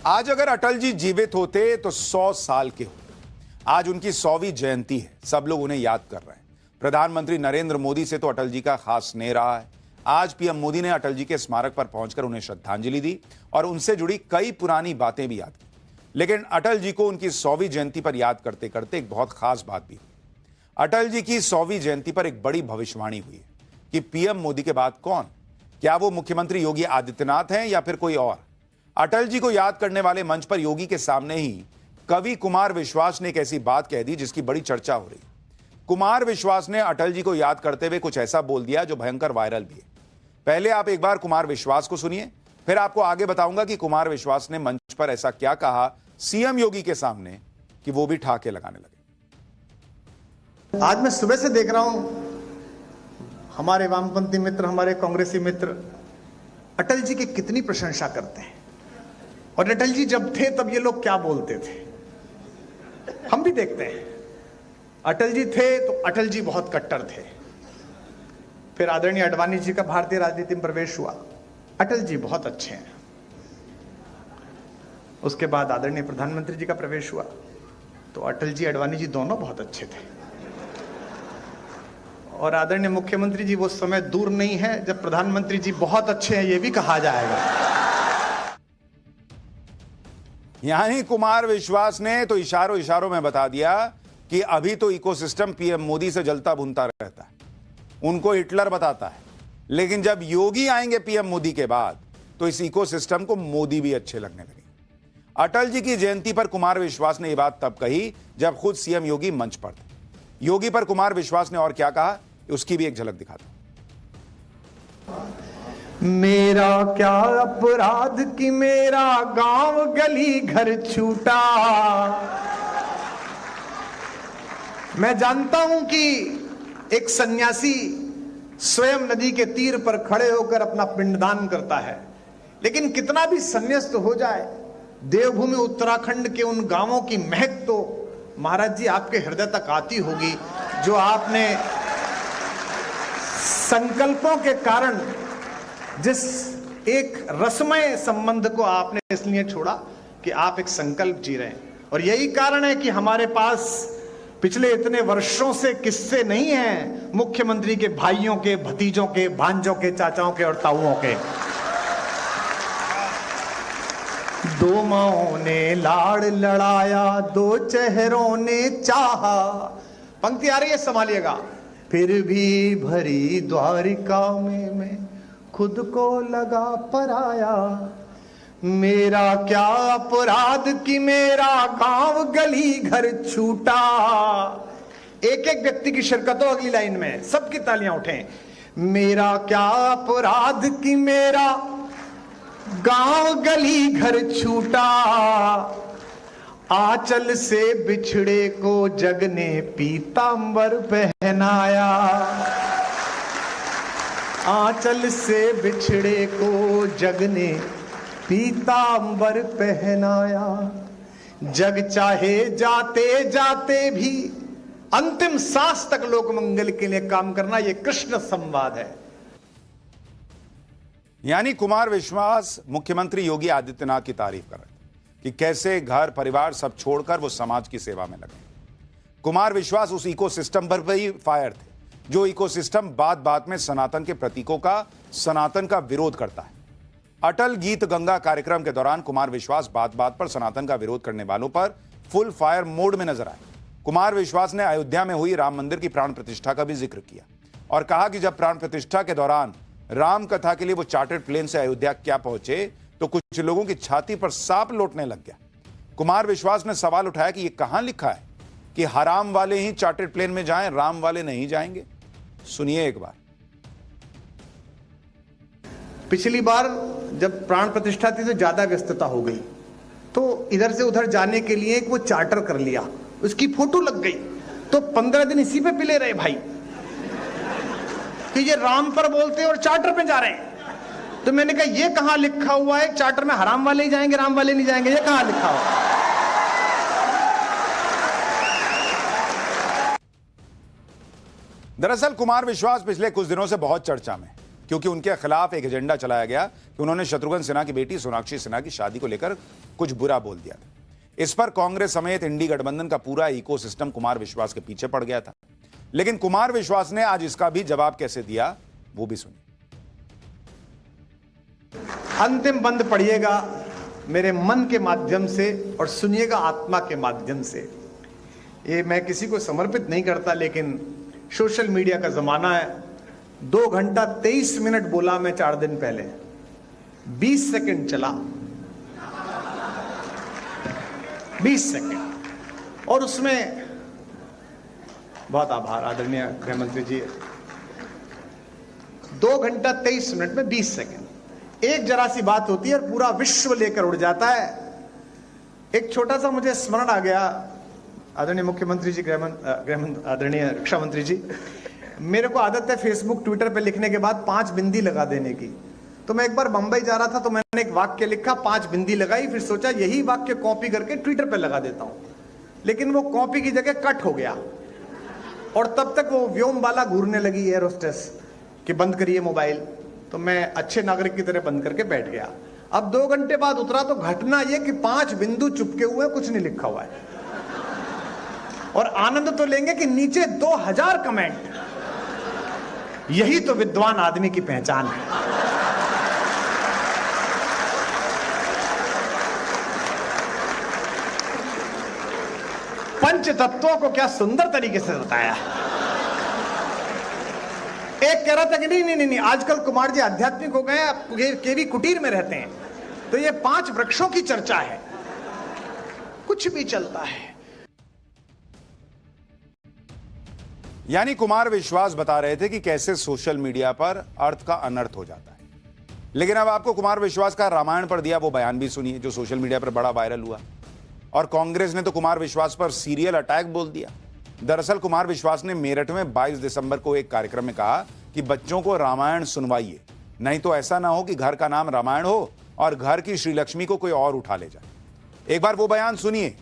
आज अगर अटल जी जीवित होते तो 100 साल के होते। आज उनकी 100वीं जयंती है। सब लोग उन्हें याद कर रहे हैं। प्रधानमंत्री नरेंद्र मोदी से तो अटल जी का खास स्नेह रहा है। आज पीएम मोदी ने अटल जी के स्मारक पर पहुंचकर उन्हें श्रद्धांजलि दी और उनसे जुड़ी कई पुरानी बातें भी याद की। लेकिन अटल जी को उनकी 100वीं जयंती पर याद करते करते एक बहुत खास बात भी हुई। अटल जी की 100वीं जयंती पर एक बड़ी भविष्यवाणी हुई है कि पीएम मोदी के बाद कौन, क्या वो मुख्यमंत्री योगी आदित्यनाथ हैं या फिर कोई और। अटल जी को याद करने वाले मंच पर योगी के सामने ही कवि कुमार विश्वास ने एक ऐसी बात कह दी जिसकी बड़ी चर्चा हो रही। कुमार विश्वास ने अटल जी को याद करते हुए कुछ ऐसा बोल दिया जो भयंकर वायरल भी है। पहले आप एक बार कुमार विश्वास को सुनिए, फिर आपको आगे बताऊंगा कि कुमार विश्वास ने मंच पर ऐसा क्या कहा सीएम योगी के सामने कि वो भी ठहाके लगाने लगे। आज मैं सुबह से देख रहा हूं हमारे वामपंथी मित्र, हमारे कांग्रेसी मित्र अटल जी की कितनी प्रशंसा करते हैं। और अटल जी जब थे तब ये लोग क्या बोलते थे हम भी देखते हैं। अटल जी थे तो अटल जी बहुत कट्टर थे। फिर आदरणीय आडवाणी जी का भारतीय राजनीति में प्रवेश हुआ, अटल जी बहुत अच्छे हैं। उसके बाद आदरणीय प्रधानमंत्री जी का प्रवेश हुआ तो अटल जी आडवाणी जी दोनों बहुत अच्छे थे। और आदरणीय मुख्यमंत्री जी वो समय दूर नहीं है जब प्रधानमंत्री जी बहुत अच्छे हैं ये भी कहा जाएगा। यानी कुमार विश्वास ने तो इशारों इशारों में बता दिया कि अभी तो इकोसिस्टम पीएम मोदी से जलता भुनता रहता है, उनको हिटलर बताता है। लेकिन जब योगी आएंगे पीएम मोदी के बाद तो इस इकोसिस्टम को मोदी भी अच्छे लगने लगे। अटल जी की जयंती पर कुमार विश्वास ने यह बात तब कही जब खुद सीएम योगी मंच पर थे। योगी पर कुमार विश्वास ने और क्या कहा उसकी भी एक झलक दिखाता हूं। मेरा क्या अपराध कि मेरा गांव गली घर छूटा। मैं जानता हूं कि एक सन्यासी स्वयं नदी के तीर पर खड़े होकर अपना पिंडदान करता है, लेकिन कितना भी संन्यास्त हो जाए, देवभूमि उत्तराखंड के उन गांवों की महक तो महाराज जी आपके हृदय तक आती होगी, जो आपने संकल्पों के कारण जिस एक रसमय संबंध को आपने इसलिए छोड़ा कि आप एक संकल्प जी रहे हैं। और यही कारण है कि हमारे पास पिछले इतने वर्षों से किस्से नहीं हैं मुख्यमंत्री के भाइयों के, भतीजों के, भांजों के, चाचाओं के और ताऊओं के। दो माओं ने लाड़ लड़ाया, दो चेहरों ने चाहा। पंक्ति आ रही है, संभालिएगा। फिर भी भरी द्वारिका में मैं खुद को लगा पराया। मेरा क्या अपराध कि मेरा गांव गली घर छूटा। एक एक व्यक्ति की शिरकत हो अगली लाइन में, सबकी तालियां उठें। मेरा क्या अपराध कि मेरा गांव गली घर छूटा। आंचल से बिछड़े को जग ने पीतांबर पहनाया। आंचल से बिछड़े को जग ने पीतांबर पहनाया। जग चाहे जाते जाते भी अंतिम सांस तक लोक मंगल के लिए काम करना, यह कृष्ण संवाद है। यानी कुमार विश्वास मुख्यमंत्री योगी आदित्यनाथ की तारीफ कर रहे थे कि कैसे घर परिवार सब छोड़कर वो समाज की सेवा में लगे। कुमार विश्वास उस इकोसिस्टम पर भी फायर थे जो इकोसिस्टम बात बात में सनातन के प्रतीकों का, सनातन का विरोध करता है। अटल गीत गंगा कार्यक्रम के दौरान कुमार विश्वास बात बात पर सनातन का विरोध करने वालों पर फुल फायर मोड में नजर आए। कुमार विश्वास ने अयोध्या में हुई राम मंदिर की प्राण प्रतिष्ठा का भी जिक्र किया और कहा कि जब प्राण प्रतिष्ठा के दौरान राम कथा के लिए वो चार्टर्ड प्लेन से अयोध्या क्या पहुंचे तो कुछ लोगों की छाती पर सांप लौटने लग गया। कुमार विश्वास ने सवाल उठाया कि यह कहां लिखा है कि हराम वाले ही चार्टर्ड प्लेन में जाएं, राम वाले नहीं जाएंगे। सुनिए एक बार। पिछली बार जब प्राण प्रतिष्ठा थी तो ज्यादा व्यस्तता हो गई, तो इधर से उधर जाने के लिए वो चार्टर कर लिया, उसकी फोटो लग गई, तो 15 दिन इसी पे पिले रहे भाई कि ये राम पर बोलते और चार्टर पे जा रहे हैं। तो मैंने कहा ये कहां लिखा हुआ है चार्टर में हराम वाले ही जाएंगे, राम वाले नहीं जाएंगे, ये कहां लिखा हुआ। दरअसल कुमार विश्वास पिछले कुछ दिनों से बहुत चर्चा में। क्योंकि उनके खिलाफ एक एजेंडा चलाया गया कि उन्होंने शत्रुघ्न सिन्हा की बेटी सोनाक्षी सिन्हा की शादी को लेकर कुछ बुरा बोल दिया था। इस पर कांग्रेस समेत इंडी गठबंधन का पूरा इकोसिस्टम कुमार विश्वास के पीछे पड़ गया था। लेकिन कुमार विश्वास ने आज इसका भी जवाब कैसे दिया, वो भी सुनिए। अंतिम बंद पढ़िएगा मेरे मन के माध्यम से और सुनिएगा आत्मा के माध्यम से। ये मैं किसी को समर्पित नहीं करता, लेकिन सोशल मीडिया का जमाना है। 2 घंटा 23 मिनट बोला मैं 4 दिन पहले, 20 सेकंड चला, 20 सेकंड, और उसमें बहुत आभार आदरणीय गृह मंत्री जी। 2 घंटा 23 मिनट में 20 सेकंड, एक जरा सी बात होती है और पूरा विश्व लेकर उड़ जाता है। एक छोटा सा मुझे स्मरण आ गया, आदरणीय मुख्यमंत्री जी, आदरणीय रक्षा मंत्री जी, मेरे को आदत है फेसबुक ट्विटर पे लिखने के बाद 5 बिंदी लगा देने की। तो मैं एक बार बंबई जा रहा था तो मैंने एक वाक्य लिखा, 5 बिंदी लगाई, फिर सोचा यही वाक्य कॉपी करके ट्विटर पे लगा देता हूं, लेकिन वो कॉपी की जगह कट हो गया और तब तक वो व्योम बाला घूरने लगी एयर होस्टेस कि बंद करिए मोबाइल। तो मैं अच्छे नागरिक की तरह बंद करके बैठ गया। अब 2 घंटे बाद उतरा तो घटना यह कि 5 बिंदु चुपके हुए, कुछ नहीं लिखा हुआ है, और आनंद तो लेंगे कि नीचे 2000 कमेंट। यही तो विद्वान आदमी की पहचान है। पंच तत्वों को क्या सुंदर तरीके से बताया। एक कह रहा था कि नहीं, आजकल कुमार जी आध्यात्मिक हो गए, केवी कुटीर में रहते हैं, तो ये 5 वृक्षों की चर्चा है, कुछ भी चलता है। यानी कुमार विश्वास बता रहे थे कि कैसे सोशल मीडिया पर अर्थ का अनर्थ हो जाता है। लेकिन अब आपको कुमार विश्वास का रामायण पर दिया वो बयान भी सुनिए, जो सोशल मीडिया पर बड़ा वायरल हुआ। और कांग्रेस ने तो कुमार विश्वास पर सीरियल अटैक बोल दिया। दरअसल कुमार विश्वास ने मेरठ में 22 दिसंबर को एक कार्यक्रम में कहा कि बच्चों को रामायण सुनवाइए, नहीं तो ऐसा ना हो कि घर का नाम रामायण हो और घर की श्रीलक्ष्मी को कोई और उठा ले जाए। एक बार वो बयान सुनिए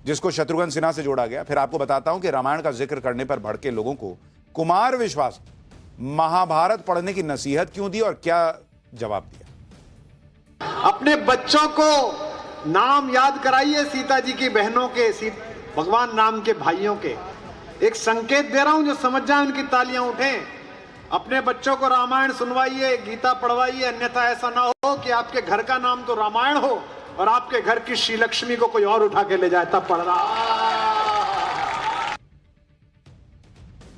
जिसको शत्रुघ्न सिन्हा से जोड़ा गया, फिर आपको बताता हूं कि रामायण का जिक्र करने पर भड़के लोगों को कुमार विश्वास महाभारत पढ़ने की नसीहत क्यों दी और क्या जवाब दिया। अपने बच्चों को नाम याद कराइए, सीता जी की बहनों के, भगवान राम के भाइयों के। एक संकेत दे रहा हूं, जो समझ जाए उनकी तालियां उठें। अपने बच्चों को रामायण सुनवाइए, गीता पढ़वाइए, अन्यथा ऐसा ना हो कि आपके घर का नाम तो रामायण हो और आपके घर की श्री लक्ष्मी को कोई और उठा के ले जाए, तब पढ़ रहा।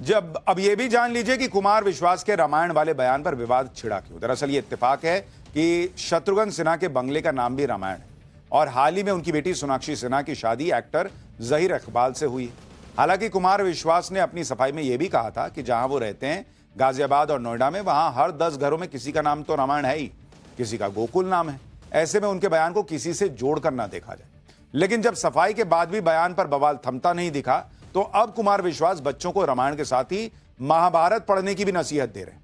जब अब यह भी जान लीजिए कि कुमार विश्वास के रामायण वाले बयान पर विवाद छिड़ा क्यों। दरअसल ये इत्तेफाक है कि शत्रुघ्न सिन्हा के बंगले का नाम भी रामायण है और हाल ही में उनकी बेटी सोनाक्षी सिन्हा की शादी एक्टर जहीर इकबाल से हुई। हालांकि कुमार विश्वास ने अपनी सफाई में यह भी कहा था कि जहां वो रहते हैं गाजियाबाद और नोएडा में, वहां हर 10 घरों में किसी का नाम तो रामायण है ही, किसी का गोकुल नाम है। ऐसे में उनके बयान को किसी से जोड़कर ना देखा जाए। लेकिन जब सफाई के बाद भी बयान पर बवाल थमता नहीं दिखा, तो अब कुमार विश्वास बच्चों को रामायण के साथ ही महाभारत पढ़ने की भी नसीहत दे रहे हैं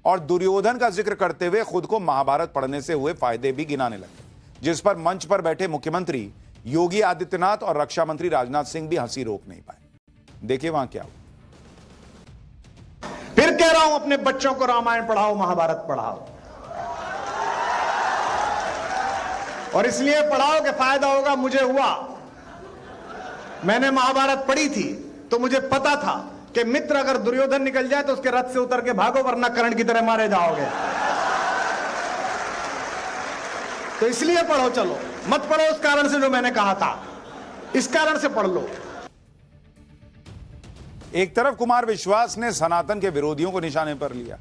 और दुर्योधन का जिक्र करते हुए खुद को महाभारत पढ़ने से हुए फायदे भी गिनाने लगे, जिस पर मंच पर बैठे मुख्यमंत्री योगी आदित्यनाथ और रक्षा मंत्री राजनाथ सिंह भी हंसी रोक नहीं पाए। देखिए वहां क्या हुआ। फिर कह रहा हूं, अपने बच्चों को रामायण पढ़ाओ, महाभारत पढ़ाओ, और इसलिए पढ़ाओ कि फायदा होगा। मुझे हुआ, मैंने महाभारत पढ़ी थी तो मुझे पता था कि मित्र अगर दुर्योधन निकल जाए तो उसके रथ से उतर के भागो, वरना कर्ण की तरह मारे जाओगे। तो इसलिए पढ़ो, चलो मत पढ़ो उस कारण से जो मैंने कहा था, इस कारण से पढ़ लो। एक तरफ कुमार विश्वास ने सनातन के विरोधियों को निशाने पर लिया,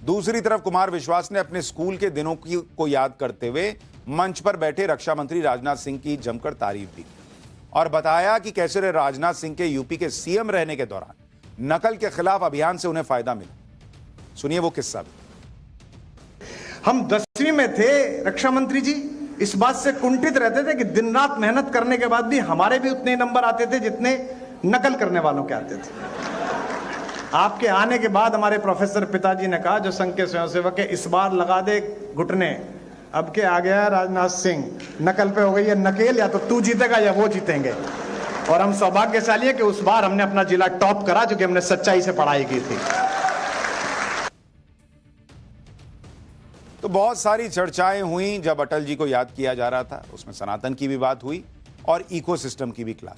दूसरी तरफ कुमार विश्वास ने अपने स्कूल के दिनों को याद करते हुए मंच पर बैठे रक्षा मंत्री राजनाथ सिंह की जमकर तारीफ भी और बताया कि कैसे राजनाथ सिंह के यूपी के सीएम रहने के दौरान नकल के खिलाफ अभियान से उन्हें फायदा मिला। सुनिए वो किस्सा भी। हम 10वीं में थे, रक्षा मंत्री जी इस बात से कुंठित रहते थे कि दिन रात मेहनत करने के बाद भी हमारे भी उतने नंबर आते थे जितने नकल करने वालों के आते थे। आपके आने के बाद हमारे प्रोफेसर पिताजी ने कहा, जो संघ के स्वयंसेवक है, इस बार लगा दे घुटने। अब के आ गया राजनाथ सिंह, नकल पे हो गई है नकेल, या तो तू जीतेगा या वो जीतेंगे। और हम सौभाग्यशाली है कि उस बार हमने अपना जिला टॉप करा, जो कि हमने सच्चाई से पढ़ाई की थी। तो बहुत सारी चर्चाएं हुई जब अटल जी को याद किया जा रहा था, उसमें सनातन की भी बात हुई और इकोसिस्टम की भी क्लास।